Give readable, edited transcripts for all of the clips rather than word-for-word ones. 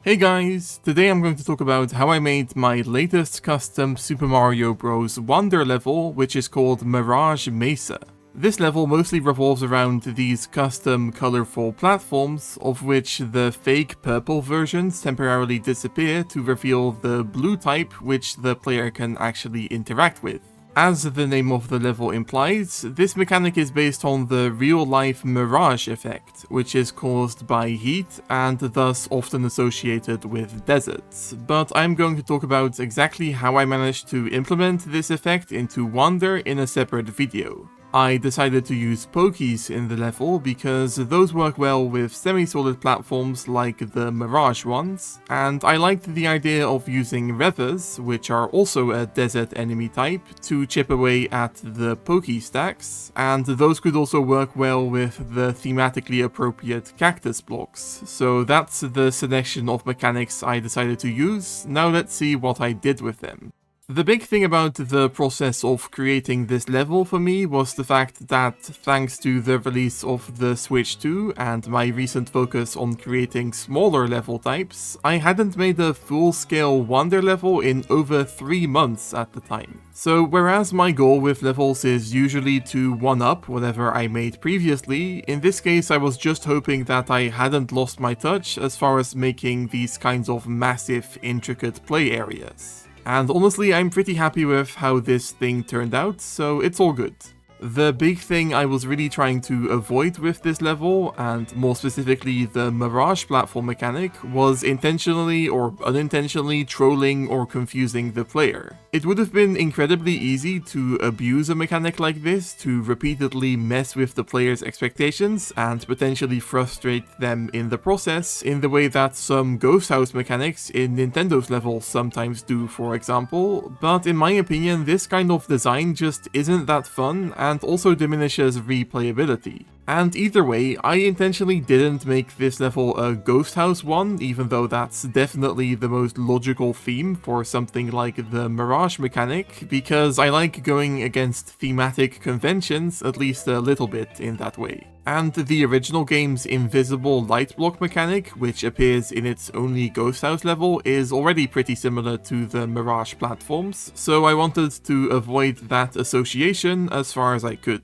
Hey guys, today I'm going to talk about how I made my latest custom Super Mario Bros. Wonder level, which is called Mirage Mesa. This level mostly revolves around these custom colorful platforms, of which the fake purple versions temporarily disappear to reveal the blue type which the player can actually interact with. As the name of the level implies, this mechanic is based on the real-life mirage effect, which is caused by heat and thus often associated with deserts. But I'm going to talk about exactly how I managed to implement this effect into Wonder in a separate video. I decided to use pokies in the level because those work well with semi-solid platforms like the Mirage ones, and I liked the idea of using revers, which are also a desert enemy type, to chip away at the pokey stacks, and those could also work well with the thematically appropriate cactus blocks. So that's the selection of mechanics I decided to use. Now let's see what I did with them. The big thing about the process of creating this level for me was the fact that, thanks to the release of the Switch 2 and my recent focus on creating smaller level types, I hadn't made a full-scale Wonder level in over 3 months at the time. So whereas my goal with levels is usually to one-up whatever I made previously, in this case I was just hoping that I hadn't lost my touch as far as making these kinds of massive, intricate play areas. And honestly, I'm pretty happy with how this thing turned out, so it's all good. The big thing I was really trying to avoid with this level, and more specifically the Mirage platform mechanic, was intentionally or unintentionally trolling or confusing the player. It would have been incredibly easy to abuse a mechanic like this to repeatedly mess with the player's expectations and potentially frustrate them in the process, in the way that some ghost house mechanics in Nintendo's levels sometimes do, for example, but in my opinion this kind of design just isn't that fun and also diminishes replayability. And either way, I intentionally didn't make this level a ghost house one, even though that's definitely the most logical theme for something like the Mirage mechanic, because I like going against thematic conventions at least a little bit in that way. And the original game's invisible light block mechanic, which appears in its only ghost house level, is already pretty similar to the Mirage platforms, so I wanted to avoid that association as far as I could.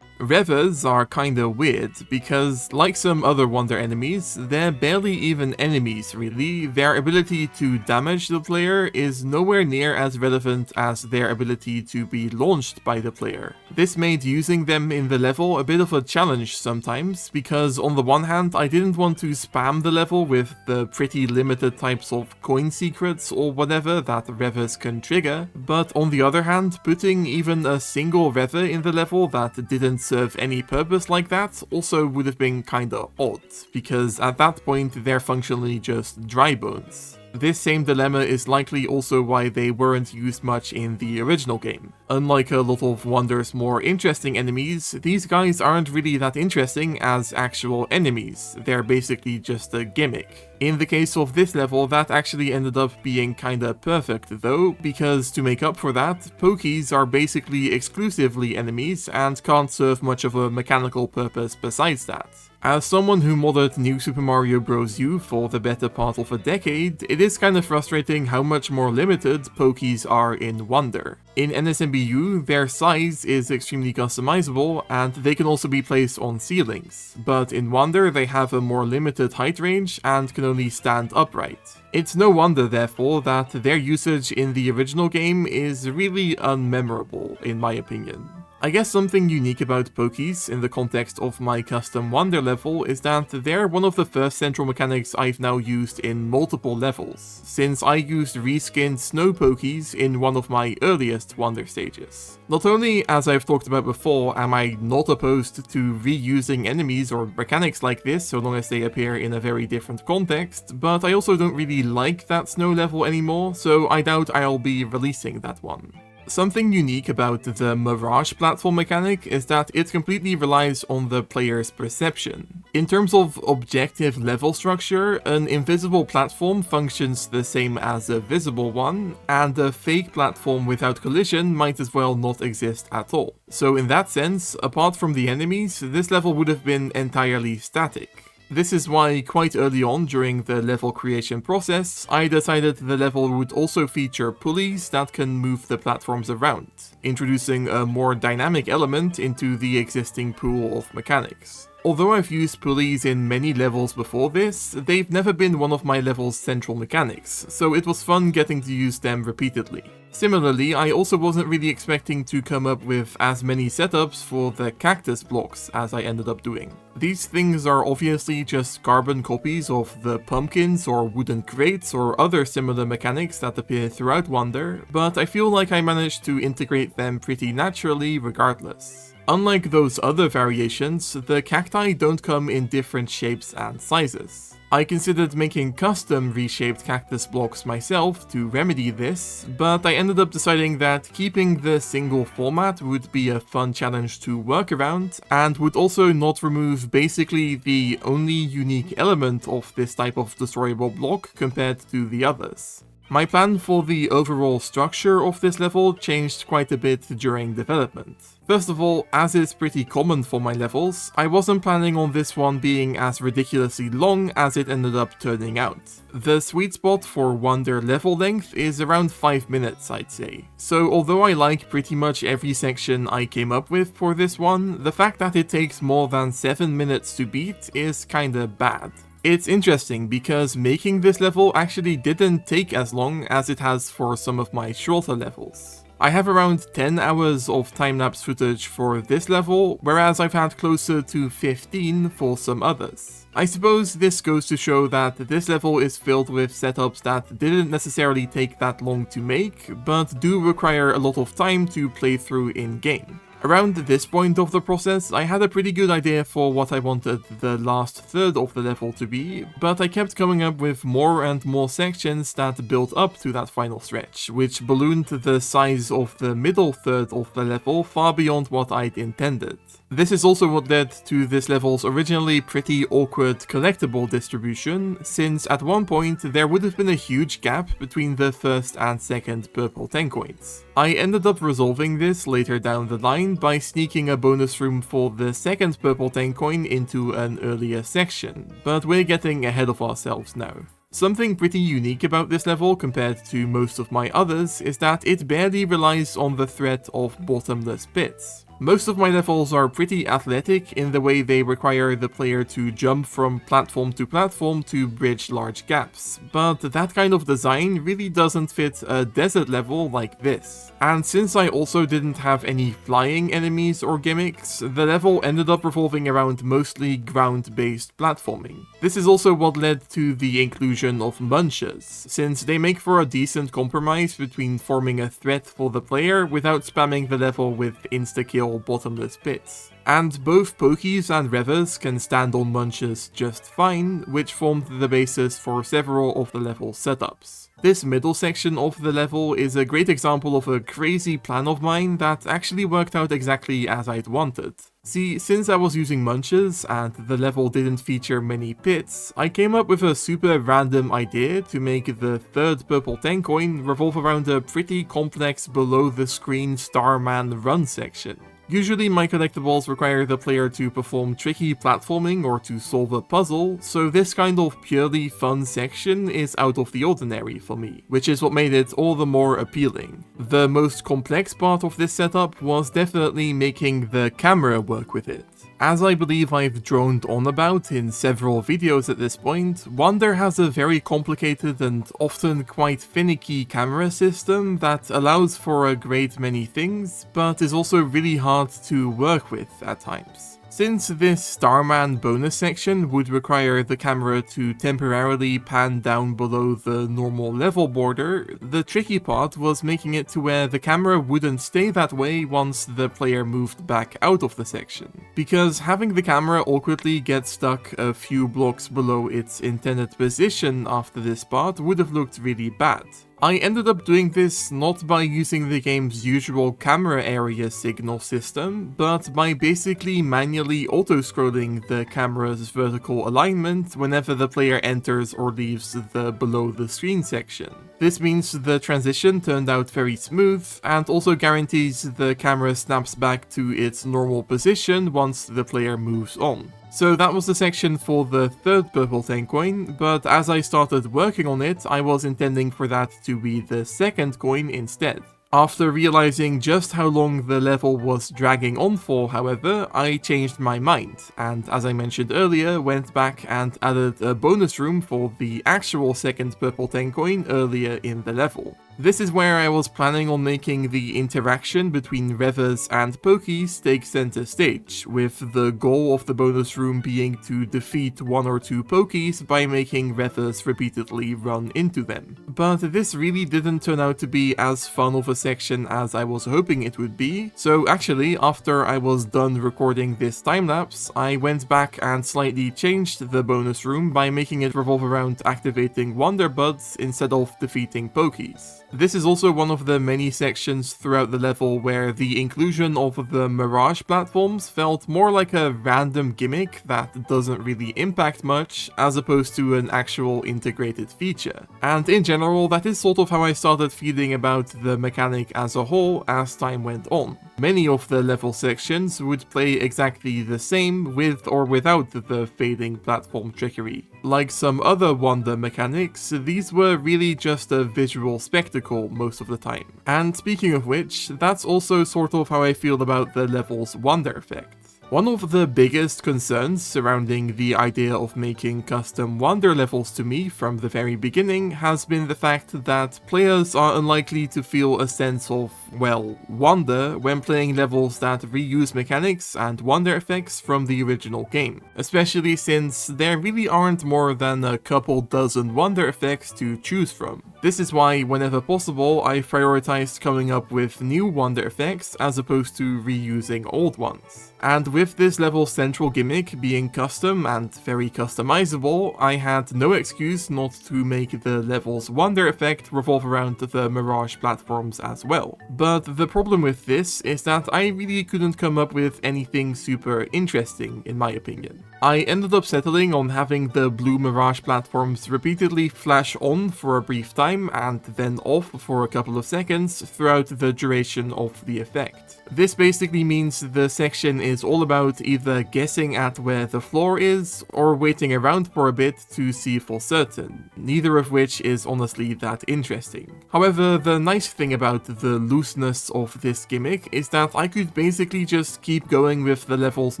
Revers are kinda weird, because like some other Wonder enemies, they're barely even enemies really. Their ability to damage the player is nowhere near as relevant as their ability to be launched by the player. This made using them in the level a bit of a challenge sometimes, because on the one hand I didn't want to spam the level with the pretty limited types of coin secrets or whatever that revers can trigger, but on the other hand, putting even a single rever in the level that didn't serve any purpose like that also would have been kinda odd, because at that point they're functionally just dry bones. This same dilemma is likely also why they weren't used much in the original game. Unlike a lot of Wonder's more interesting enemies, these guys aren't really that interesting as actual enemies, they're basically just a gimmick. In the case of this level, that actually ended up being kinda perfect though, because to make up for that, pokies are basically exclusively enemies and can't serve much of a mechanical purpose besides that. As someone who modded New Super Mario Bros. U for the better part of a decade, it is kinda frustrating how much more limited pokies are in Wonder. In NSMBU, their size is extremely customizable, and they can also be placed on ceilings, but in Wonder they have a more limited height range and can only stand upright. It's no wonder, therefore, that their usage in the original game is really unmemorable, in my opinion. I guess something unique about pokies in the context of my custom Wonder level is that they're one of the first central mechanics I've now used in multiple levels, since I used reskinned snow pokies in one of my earliest Wonder stages. Not only, as I've talked about before, am I not opposed to reusing enemies or mechanics like this so long as they appear in a very different context, but I also don't really like that snow level anymore, so I doubt I'll be releasing that one. Something unique about the Mirage platform mechanic is that it completely relies on the player's perception. In terms of objective level structure, an invisible platform functions the same as a visible one, and a fake platform without collision might as well not exist at all. So in that sense, apart from the enemies, this level would have been entirely static. This is why quite early on during the level creation process, I decided the level would also feature pulleys that can move the platforms around, introducing a more dynamic element into the existing pool of mechanics. Although I've used pulleys in many levels before this, they've never been one of my level's central mechanics, so it was fun getting to use them repeatedly. Similarly, I also wasn't really expecting to come up with as many setups for the cactus blocks as I ended up doing. These things are obviously just carbon copies of the pumpkins or wooden crates or other similar mechanics that appear throughout Wonder, but I feel like I managed to integrate them pretty naturally regardless. Unlike those other variations, the cacti don't come in different shapes and sizes. I considered making custom reshaped cactus blocks myself to remedy this, but I ended up deciding that keeping the single format would be a fun challenge to work around, and would also not remove basically the only unique element of this type of destroyable block compared to the others. My plan for the overall structure of this level changed quite a bit during development. First of all, as is pretty common for my levels, I wasn't planning on this one being as ridiculously long as it ended up turning out. The sweet spot for Wonder level length is around 5 minutes, I'd say. So although I like pretty much every section I came up with for this one, the fact that it takes more than 7 minutes to beat is kinda bad. It's interesting because making this level actually didn't take as long as it has for some of my shorter levels. I have around 10 hours of time-lapse footage for this level, whereas I've had closer to 15 for some others. I suppose this goes to show that this level is filled with setups that didn't necessarily take that long to make, but do require a lot of time to play through in-game. Around this point of the process, I had a pretty good idea for what I wanted the last third of the level to be, but I kept coming up with more and more sections that built up to that final stretch, which ballooned the size of the middle third of the level far beyond what I'd intended. This is also what led to this level's originally pretty awkward collectible distribution, since at one point there would have been a huge gap between the first and second purple 10 coins. I ended up resolving this later down the line by sneaking a bonus room for the second purple 10 coin into an earlier section, but we're getting ahead of ourselves now. Something pretty unique about this level compared to most of my others is that it barely relies on the threat of bottomless pits. Most of my levels are pretty athletic in the way they require the player to jump from platform to platform to bridge large gaps, but that kind of design really doesn't fit a desert level like this. And since I also didn't have any flying enemies or gimmicks, the level ended up revolving around mostly ground-based platforming. This is also what led to the inclusion of munchers, since they make for a decent compromise between forming a threat for the player without spamming the level with insta-kill bottomless pits. And both Pokies and Revers can stand on munchers just fine, which formed the basis for several of the level's setups. This middle section of the level is a great example of a crazy plan of mine that actually worked out exactly as I'd wanted. See, since I was using munchers and the level didn't feature many pits, I came up with a super random idea to make the third purple 10 coin revolve around a pretty complex below the screen Starman run section. Usually my collectibles require the player to perform tricky platforming or to solve a puzzle, so this kind of purely fun section is out of the ordinary for me, which is what made it all the more appealing. The most complex part of this setup was definitely making the camera work with it. As I believe I've droned on about in several videos at this point, Wonder has a very complicated and often quite finicky camera system that allows for a great many things, but is also really hard to work with at times. Since this Starman bonus section would require the camera to temporarily pan down below the normal level border, the tricky part was making it to where the camera wouldn't stay that way once the player moved back out of the section. Because having the camera awkwardly get stuck a few blocks below its intended position after this part would have looked really bad. I ended up doing this not by using the game's usual camera area signal system, but by basically manually auto-scrolling the camera's vertical alignment whenever the player enters or leaves the below the screen section. This means the transition turned out very smooth, and also guarantees the camera snaps back to its normal position once the player moves on. So that was the section for the third purple 10 coin, but as I started working on it, I was intending for that to be the second coin instead. After realizing just how long the level was dragging on for, however, I changed my mind, and as I mentioned earlier, went back and added a bonus room for the actual second purple 10 coin earlier in the level. This is where I was planning on making the interaction between Revers and Pokies take center stage, with the goal of the bonus room being to defeat one or two Pokies by making Revers repeatedly run into them. But this really didn't turn out to be as fun of a section as I was hoping it would be, so actually after I was done recording this time-lapse, I went back and slightly changed the bonus room by making it revolve around activating Wonder Buds instead of defeating Pokies. This is also one of the many sections throughout the level where the inclusion of the Mirage platforms felt more like a random gimmick that doesn't really impact much, as opposed to an actual integrated feature. And in general, that is sort of how I started feeling about the mechanic as a whole as time went on. Many of the level sections would play exactly the same with or without the fading platform trickery. Like some other Wonder mechanics, these were really just a visual spectacle most of the time. And speaking of which, that's also sort of how I feel about the level's Wonder effect. One of the biggest concerns surrounding the idea of making custom Wonder levels to me from the very beginning has been the fact that players are unlikely to feel a sense of, well, wonder when playing levels that reuse mechanics and Wonder effects from the original game, especially since there really aren't more than a couple dozen Wonder effects to choose from. This is why, whenever possible, I prioritized coming up with new Wonder effects as opposed to reusing old ones. And with this level's central gimmick being custom and very customizable, I had no excuse not to make the level's Wonder effect revolve around the Mirage platforms as well. But the problem with this is that I really couldn't come up with anything super interesting, in my opinion. I ended up settling on having the blue Mirage platforms repeatedly flash on for a brief time and then off for a couple of seconds throughout the duration of the effect. This basically means the section is all about either guessing at where the floor is or waiting around for a bit to see for certain, neither of which is honestly that interesting. However, the nice thing about the looseness of this gimmick is that I could basically just keep going with the level's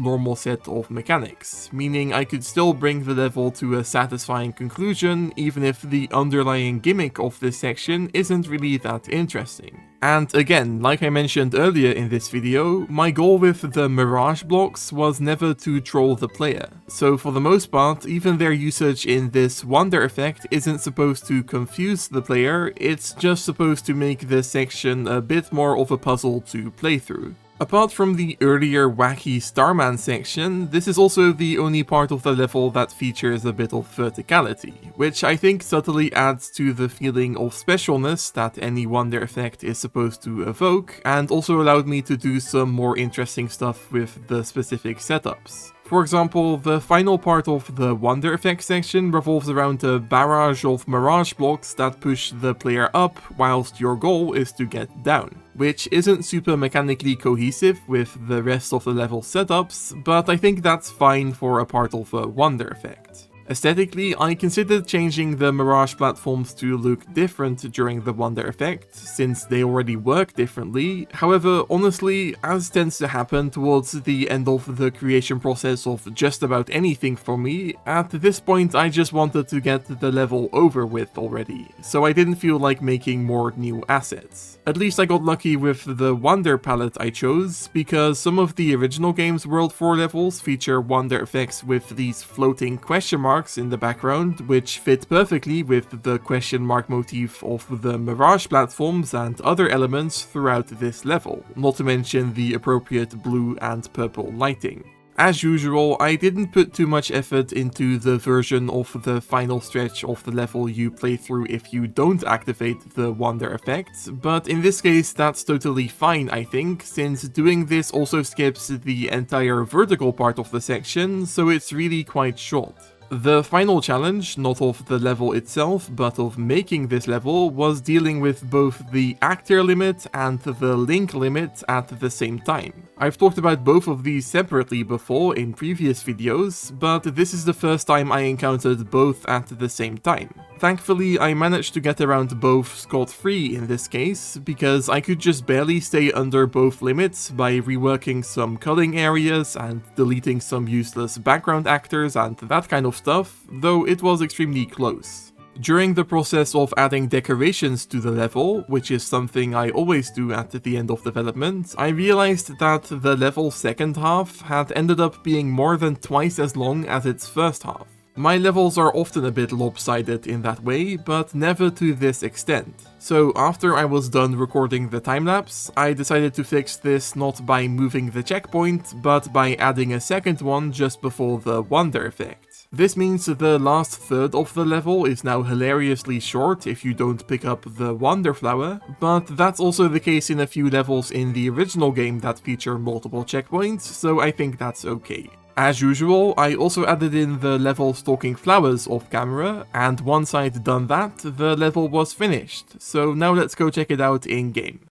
normal set of mechanics, meaning I could still bring the level to a satisfying conclusion even if the underlying gimmick of this section isn't really that interesting. And again, like I mentioned earlier in this video, my goal with the Mirage blocks was never to troll the player. So for the most part, even their usage in this Wonder effect isn't supposed to confuse the player, it's just supposed to make this section a bit more of a puzzle to play through. Apart from the earlier wacky Starman section, this is also the only part of the level that features a bit of verticality, which I think subtly adds to the feeling of specialness that any Wonder effect is supposed to evoke, and also allowed me to do some more interesting stuff with the specific setups. For example, the final part of the Wonder effect section revolves around a barrage of Mirage blocks that push the player up whilst your goal is to get down, which isn't super mechanically cohesive with the rest of the level setups, but I think that's fine for a part of a Wonder effect. Aesthetically, I considered changing the Mirage platforms to look different during the Wonder effect, since they already work differently. However, honestly, as tends to happen towards the end of the creation process of just about anything for me, at this point I just wanted to get the level over with already, so I didn't feel like making more new assets. At least I got lucky with the Wonder palette I chose, because some of the original game's World 4 levels feature Wonder effects with these floating question marks in the background, which fit perfectly with the question mark motif of the Mirage platforms and other elements throughout this level, not to mention the appropriate blue and purple lighting. As usual, I didn't put too much effort into the version of the final stretch of the level you play through if you don't activate the Wonder effect, but in this case that's totally fine I think, since doing this also skips the entire vertical part of the section, so it's really quite short. The final challenge, not of the level itself, but of making this level, was dealing with both the actor limit and the link limit at the same time. I've talked about both of these separately before in previous videos, but this is the first time I encountered both at the same time. Thankfully, I managed to get around both scot-free in this case, because I could just barely stay under both limits by reworking some culling areas and deleting some useless background actors and that kind of stuff, though it was extremely close. During the process of adding decorations to the level, which is something I always do at the end of development, I realized that the level's second half had ended up being more than twice as long as its first half. My levels are often a bit lopsided in that way, but never to this extent. So after I was done recording the time-lapse, I decided to fix this not by moving the checkpoint, but by adding a second one just before the wonder effect. This means the last third of the level is now hilariously short if you don't pick up the Wonder Flower, but that's also the case in a few levels in the original game that feature multiple checkpoints, so I think that's okay. As usual, I also added in the level stalking flowers off camera, and once I'd done that, the level was finished, so now let's go check it out in-game.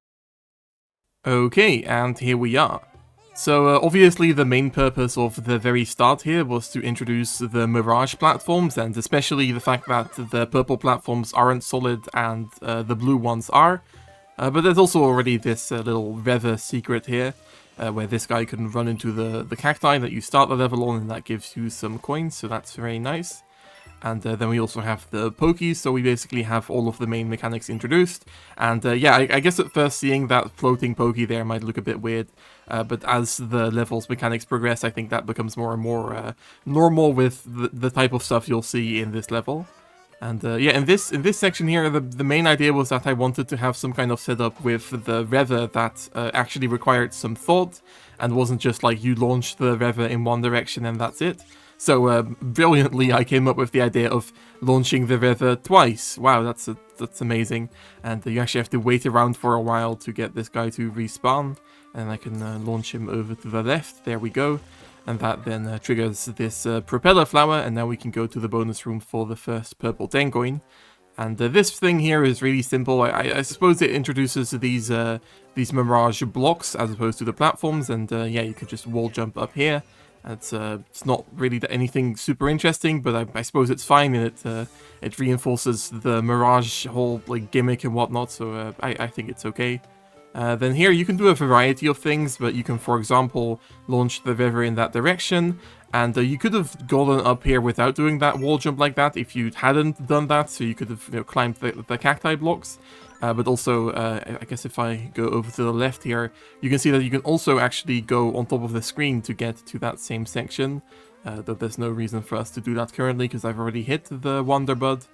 Okay, and here we are. So obviously the main purpose of the very start here was to introduce the Mirage platforms, and especially the fact that the purple platforms aren't solid and the blue ones are. But there's also already this little weather secret here, where this guy can run into the cacti that you start the level on, and that gives you some coins, so that's very nice. And then we also have the pokies, so we basically have all of the main mechanics introduced. And yeah, I guess at first seeing that floating pokey there might look a bit weird, but as the level's mechanics progress, I think that becomes more and more normal with the type of stuff you'll see in this level. And yeah, in this section here, the main idea was that I wanted to have some kind of setup with the Rever that actually required some thought, and wasn't just like you launch the Rever in one direction and that's it. So brilliantly, I came up with the idea of launching the Rever twice. Wow, that's amazing. And you actually have to wait around for a while to get this guy to respawn. And I can launch him over to the left. There we go. And that then triggers this propeller flower. And now we can go to the bonus room for the first purple 10 coin. And this thing here is really simple. I suppose it introduces these Mirage blocks as opposed to the platforms. And yeah, you can just wall jump up here. It's not really anything super interesting, but I suppose it's fine, and it reinforces the Mirage whole like gimmick and whatnot, so I think it's okay. Then here you can do a variety of things, but you can, for example, launch the Rever in that direction, and you could have gotten up here without doing that wall jump like that if you hadn't done that, so you could have climbed the cacti blocks. But also, I guess if I go over to the left here, you can see that you can also actually go on top of the screen to get to that same section. Though there's no reason for us to do that currently, because I've already hit the Wonder Bud.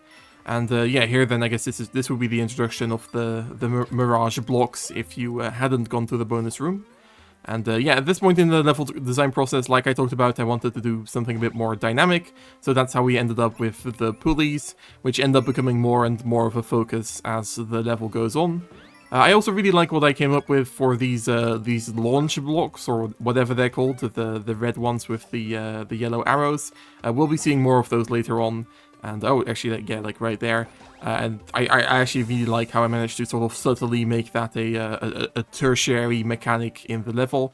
And yeah, here then I guess this would be the introduction of the Mirage blocks if you hadn't gone to the bonus room. And yeah, at this point in the level design process, like I talked about, I wanted to do something a bit more dynamic, so that's how we ended up with the pulleys, which end up becoming more and more of a focus as the level goes on. I also really like what I came up with for these launch blocks, or whatever they're called, the red ones with the yellow arrows. We'll be seeing more of those later on. And oh, actually, yeah, like right there. And I actually really like how I managed to sort of subtly make that a tertiary mechanic in the level.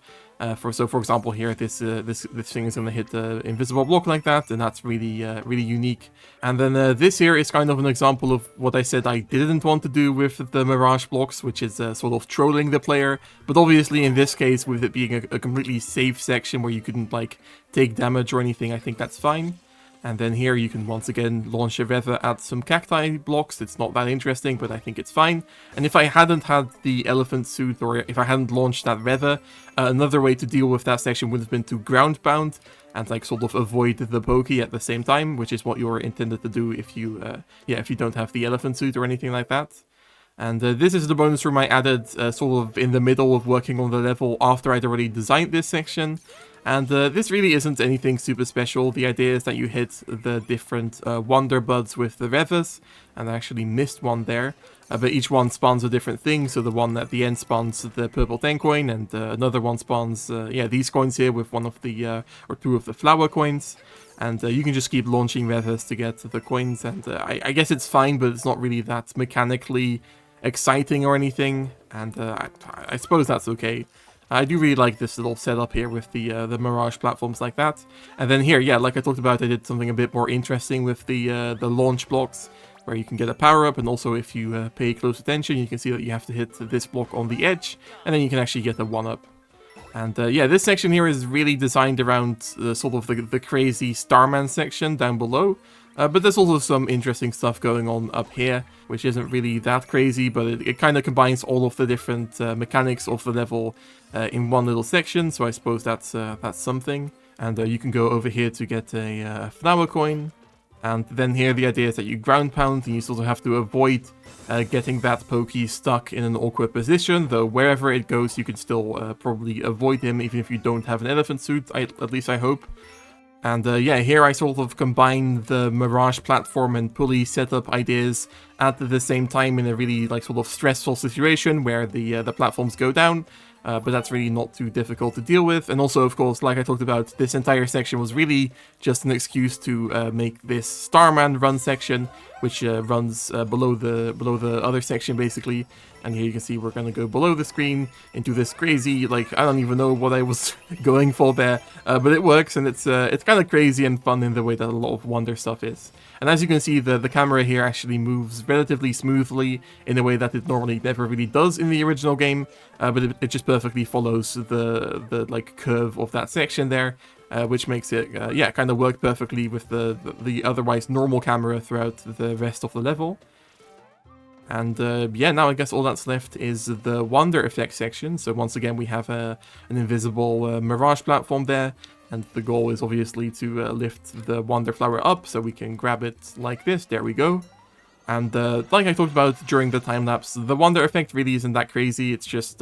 For example, here this thing is going to hit the invisible block like that, and that's really really unique. And then this here is kind of an example of what I said I didn't want to do with the Mirage blocks, which is sort of trolling the player. But obviously, in this case, with it being a completely safe section where you couldn't like take damage or anything, I think that's fine. And then here you can once again launch a Rever at some cacti blocks. It's not that interesting, but I think it's fine. And if I hadn't had the elephant suit, or if I hadn't launched that Rever, another way to deal with that section would have been to ground pound and like sort of avoid the pokey at the same time, which is what you're intended to do if you if you don't have the elephant suit or anything like that. And this is the bonus room I added sort of in the middle of working on the level after I'd already designed this section. And this really isn't anything super special. The idea is that you hit the different Wonder Buds with the Revers, and I actually missed one there. But each one spawns a different thing, so the one at the end spawns the purple 10 coin, and another one spawns, these coins here with one of the, or two of the flower coins. And you can just keep launching Revers to get the coins, and I guess it's fine, but it's not really that mechanically exciting or anything, and I suppose that's okay. I do really like this little setup here with the Mirage platforms like that. And then here, yeah, like I talked about, I did something a bit more interesting with the launch blocks, where you can get a power-up, and also if you pay close attention, you can see that you have to hit this block on the edge, and then you can actually get a 1-up. And yeah, this section here is really designed around sort of the crazy Starman section down below. But there's also some interesting stuff going on up here, which isn't really that crazy, but it kind of combines all of the different mechanics of the level in one little section, so I suppose that's something. And you can go over here to get a flower coin. And then here the idea is that you ground pound, and you sort of have to avoid getting that Pokey stuck in an awkward position, though wherever it goes you can still probably avoid him, even if you don't have an elephant suit, at least I hope. And yeah, here I sort of combine the Mirage platform and pulley setup ideas at the same time in a really like sort of stressful situation where the platforms go down. But that's really not too difficult to deal with. And also, of course, like I talked about, this entire section was really just an excuse to make this Starman run section, which runs below the other section, basically. And here you can see we're going to go below the screen into this crazy, like, I don't even know what I was going for there, but it works, and it's kind of crazy and fun in the way that a lot of Wonder stuff is. And as you can see, the camera here actually moves relatively smoothly in a way that it normally never really does in the original game, but it just perfectly follows the like curve of that section there, which makes it yeah, kind of work perfectly with the otherwise normal camera throughout the rest of the level. And yeah, now I guess all that's left is the Wonder Effect section. So once again we have an invisible Mirage platform there, and the goal is obviously to lift the Wonder Flower up so we can grab it like this. There we go. And like I talked about during the time-lapse, the Wonder Effect really isn't that crazy. It's just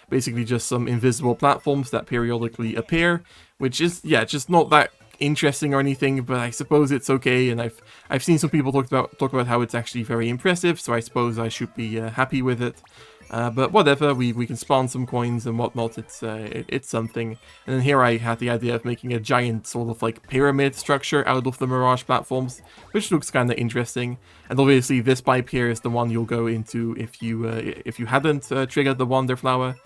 basically just some invisible platforms that periodically appear, which is, yeah, just not that interesting or anything, but I suppose it's okay. And I've seen some people talk about how it's actually very impressive, so I suppose I should be happy with it. But whatever, we can spawn some coins and whatnot, it's something. And then here I had the idea of making a giant sort of like pyramid structure out of the Mirage platforms, which looks kind of interesting. And obviously this pipe here is the one you'll go into if you hadn't triggered the Wonder Flower.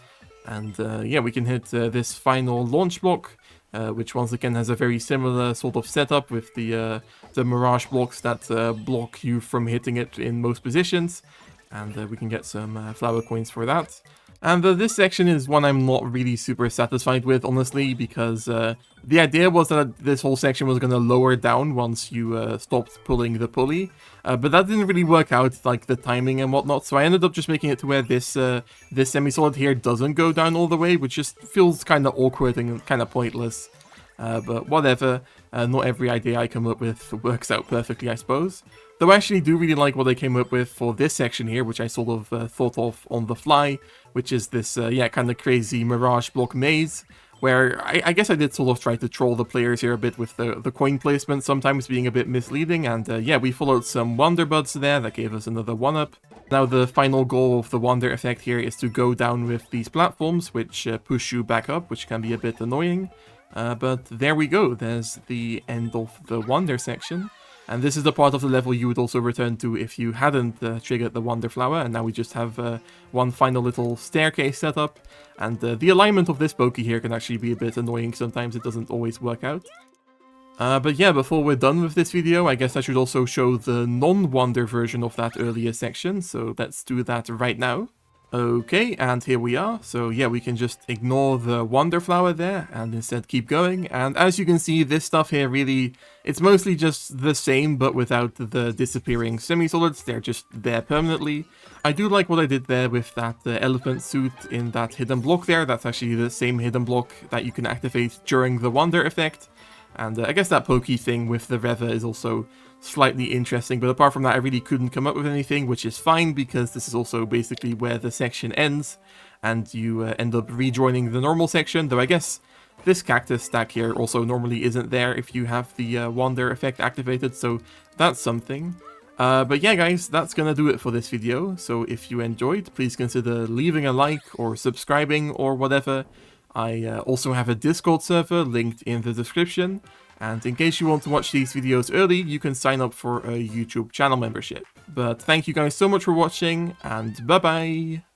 And yeah, we can hit this final launch block, which once again has a very similar sort of setup with the Mirage blocks that block you from hitting it in most positions. And we can get some flower coins for that. And this section is one I'm not really super satisfied with, honestly, because the idea was that this whole section was going to lower down once you stopped pulling the pulley. But that didn't really work out, like the timing and whatnot, so I ended up just making it to where this semi-solid here doesn't go down all the way, which just feels kind of awkward and kind of pointless. But whatever, not every idea I come up with works out perfectly, I suppose. Though I actually do really like what they came up with for this section here, which I sort of thought of on the fly, which is this, yeah, kind of crazy Mirage block maze, where I guess I did sort of try to troll the players here a bit with the coin placement sometimes being a bit misleading, and yeah, we followed some Wonder Buds there that gave us another 1-up. Now the final goal of the Wonder effect here is to go down with these platforms, which push you back up, which can be a bit annoying. But there we go, there's the end of the Wonder section. And this is the part of the level you would also return to if you hadn't triggered the Wonder Flower, and now we just have one final little staircase set up. And the alignment of this Pokey here can actually be a bit annoying sometimes, it doesn't always work out. But yeah, before we're done with this video, I guess I should also show the non-Wonder version of that earlier section, so let's do that right now. Okay, and here we are. So yeah, we can just ignore the Wonder Flower there and instead keep going. And as you can see, this stuff here really, it's mostly just the same, but without the disappearing semi-solids. They're just there permanently. I do like what I did there with that elephant suit in that hidden block there. That's actually the same hidden block that you can activate during the Wonder effect. And I guess that Pokey thing with the Reva is also slightly interesting, but apart from that I really couldn't come up with anything, which is fine because this is also basically where the section ends, and you end up rejoining the normal section, though I guess this cactus stack here also normally isn't there if you have the Wonder effect activated, so that's something. But yeah guys, that's gonna do it for this video, so if you enjoyed, please consider leaving a like or subscribing or whatever. I also have a Discord server linked in the description, and in case you want to watch these videos early, you can sign up for a YouTube channel membership. But thank you guys so much for watching, and bye bye!